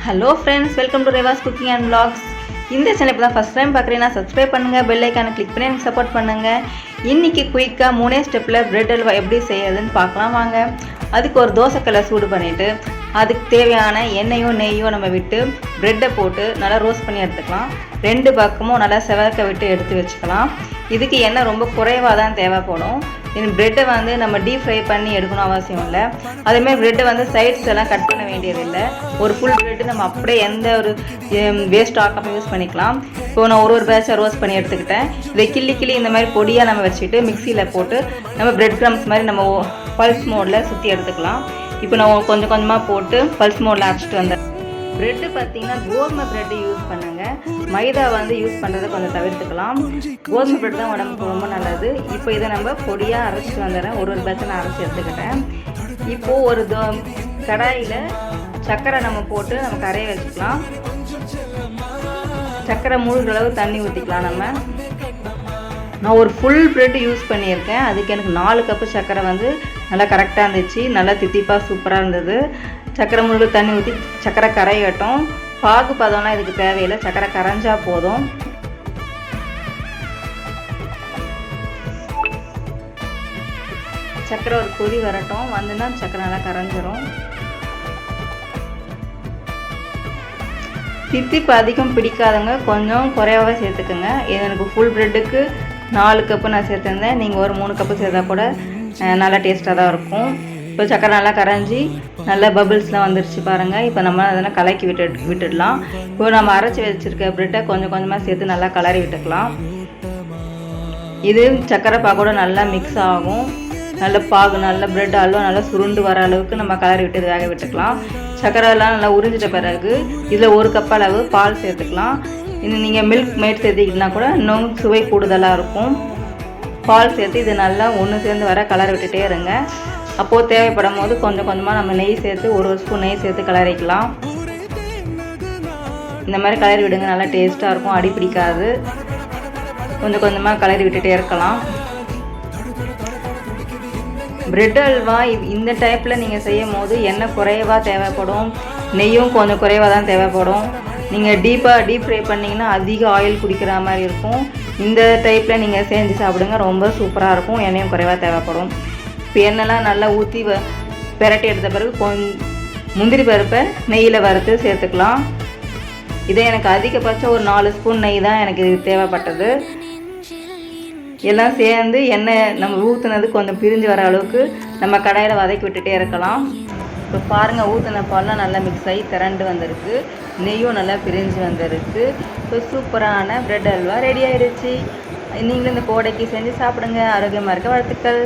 Hello friends, welcome to Reva's cooking and vlogs. இந்த channel இப்போ தான் ஃபஸ்ட் டைம் பார்க்குறீங்கன்னா சப்ஸ்கிரைப் பண்ணுங்கள், பெல் ஐக்கானை கிளிக் பண்ணி எனக்கு சப்போர்ட் பண்ணுங்கள். இன்றைக்கி குயிக்காக 3 ஸ்டெப்பில் பிரெட் அல்வா எப்படி செய்யறதுன்னு பார்க்கலாம் வாங்க. அதுக்கு ஒரு தோசைக்கல்லை சூடு பண்ணிவிட்டு அதுக்கு தேவையான எண்ணெயோ நெய்யோ நம்ம விட்டு ப்ரெட்டை போட்டு நல்லா ரோஸ்ட் பண்ணி எடுத்துக்கலாம். 2 பக்கமும் நல்லா செவக்க விட்டு எடுத்து வச்சுக்கலாம். இதுக்கு எண்ணெய் ரொம்ப குறைவாக தான் தேவைப்படும். இந்த ப்ரெட்டை வந்து நம்ம டீப் ஃப்ரை பண்ணி எடுக்கணும் அவசியம் இல்லை. அதேமாதிரி ப்ரெட்டை வந்து சைட்ஸ் எல்லாம் கட் பண்ண வேண்டியதில்லை. ஒரு ஃபுல் ப்ரெட்டு நம்ம அப்படியே எந்த ஒரு வேஸ்ட் ஆக்காமல் யூஸ் பண்ணிக்கலாம். இப்போ நான் ஒரு பேட்சாக ரோஸ்ட் பண்ணி எடுத்துக்கிட்டேன். இதை கிள்ளி இந்த மாதிரி பொடியாக நம்ம வச்சுட்டு மிக்சியில் போட்டு நம்ம ப்ரெட் க்ரம்ஸ் மாதிரி நம்ம பல்ஸ் மோடில் சுற்றி எடுத்துக்கலாம். இப்போ நான் கொஞ்சம் கொஞ்சமாக போட்டு பல்ஸ் மோடில் அரைச்சிட்டு வந்தேன். ப்ரெட்டு பார்த்தீங்கன்னா கோதுமை ப்ரெட்டு யூஸ் பண்ணுங்க, மைதா வந்து யூஸ் பண்ணுறதை கொஞ்சம் தவிர்த்துக்கலாம். கோதுமை ப்ரெட் தான் உடம்புக்கு ரொம்ப நல்லது. இப்போ இதை நம்ம பொடியாக அரைச்சிட்டு வந்துடுறேன். ஒரு பேட்சை நான் அரைச்சி எடுத்துக்கிட்டேன். இப்போது ஒரு கடாயில் சர்க்கரை நம்ம போட்டு நம்ம கரைய வச்சுக்கலாம். சர்க்கரை மூழ்கிற அளவு தண்ணி ஊற்றிக்கலாம். நான் ஒரு ஃபுல் ப்ரெட் யூஸ் பண்ணியிருக்கேன். அதுக்கு எனக்கு 4 கப்பு சர்க்கரை வந்து நல்லா கரெக்டாக இருந்துச்சு. நல்லா தித்திப்பாக சூப்பராக இருந்தது. சர்க்கரை முழுக்க தண்ணி ஊற்றி சர்க்கரை கரையட்டும். பாகு பதம்லாம் இதுக்கு தேவையில்லை, சர்க்கரை கரைஞ்சா போதும். சர்க்கரை ஒரு கொதி வரட்டும், வந்துன்னா சர்க்கரை நல்லா கரைஞ்சிரும். தித்திப்பு அதிகம் பிடிக்காதவங்க கொஞ்சம் குறைவாக சேர்த்துக்குங்க. இது எனக்கு ஃபுல் ப்ரெட்டுக்கு 4 கப்பு நான் சேர்த்துருந்தேன். நீங்கள் ஒரு 3 கப்பு சேர்த்தா கூட நல்லா டேஸ்ட்டாக தான் இருக்கும். இப்போ சக்கரை நல்லா கரைஞ்சி நல்லா பபிள்ஸ்லாம் வந்துடுச்சு பாருங்கள். இப்போ நம்ம அதெல்லாம் கலக்கி விட்டுடலாம். இப்போ நம்ம அரைச்சி வச்சுருக்க ப்ரெட்டை கொஞ்சம் கொஞ்சமாக சேர்த்து நல்லா கலரி விட்டுக்கலாம். இது சக்கரை பாகோட நல்லா மிக்ஸ் ஆகும். நல்ல பாகு நல்ல ப்ரெட் அல்வா நல்லா சுருண்டு வர அளவுக்கு நம்ம கலரி விட்டு வேக விட்டுக்கலாம். சக்கரைலாம் நல்லா உறிஞ்சிட்ட பிறகு இதில் 1 கப் அளவு பால் சேர்த்துக்கலாம். இன்னும் நீங்கள் மில்க் மேட் சேர்த்துக்கிட்டனா கூட இன்னும் சுவை கூடுதலாக இருக்கும். பால் சேர்த்து இது நல்லா ஒன்று சேர்ந்து வர கலரி விட்டுட்டே இருங்க. அப்போது தேவைப்படும் போது கொஞ்சம் கொஞ்சமாக நம்ம நெய் சேர்த்து 1 ஸ்பூன் நெய் சேர்த்து கலரிக்கலாம். இந்த மாதிரி கலரி விடுங்க, நல்லா டேஸ்ட்டாக இருக்கும், அடி பிடிக்காது. கொஞ்சம் கொஞ்சமாக கலரி விட்டுட்டே இருக்கலாம். ப்ரெட் அல்வா இந்த டைப்பில் நீங்கள் செய்யும் போது எண்ணெய் குறைவாக தேவைப்படும், நெய்யும் கொஞ்சம் குறைவாக தான் தேவைப்படும். நீங்கள் டீப் ஃப்ரை பண்ணிங்கன்னா அதிக ஆயில் குடிக்கிற மாதிரி இருக்கும். இந்த டைப்பில் நீங்கள் செஞ்சு சாப்பிடுங்க, ரொம்ப சூப்பராக இருக்கும். எண்ணெயும் குறைவாக தேவைப்படும். இப்போ எண்ணெய்லாம் நல்லா ஊற்றி பெரட்டி எடுத்த பிறகு முந்திரி பருப்பை நெய்யில் வறுத்து சேர்த்துக்கலாம். இதை எனக்கு அதிகபட்சம் ஒரு 4 ஸ்பூன் நெய் தான் எனக்கு இது தேவைப்பட்டது. எல்லாம் சேர்ந்து எண்ணெய் நம்ம ஊற்றுனது கொஞ்சம் பிரிஞ்சு வர அளவுக்கு நம்ம கடாயில் வதக்கி விட்டுட்டே இருக்கலாம். இப்போ பாருங்கள், ஊற்றின பால்லாம் நல்லா மிக்ஸ் ஆகி திரண்டு வந்திருக்கு, நெய்யும் நல்லா பிரிஞ்சு வந்திருக்கு. இப்போ சூப்பரான ப்ரெட் அல்வா ரெடி ஆகிடுச்சு. நீங்களும் இந்த கோடைக்கு செஞ்சு சாப்பிடுங்க. ஆரோக்கியமாக இருக்க வாழ்த்துக்கள்.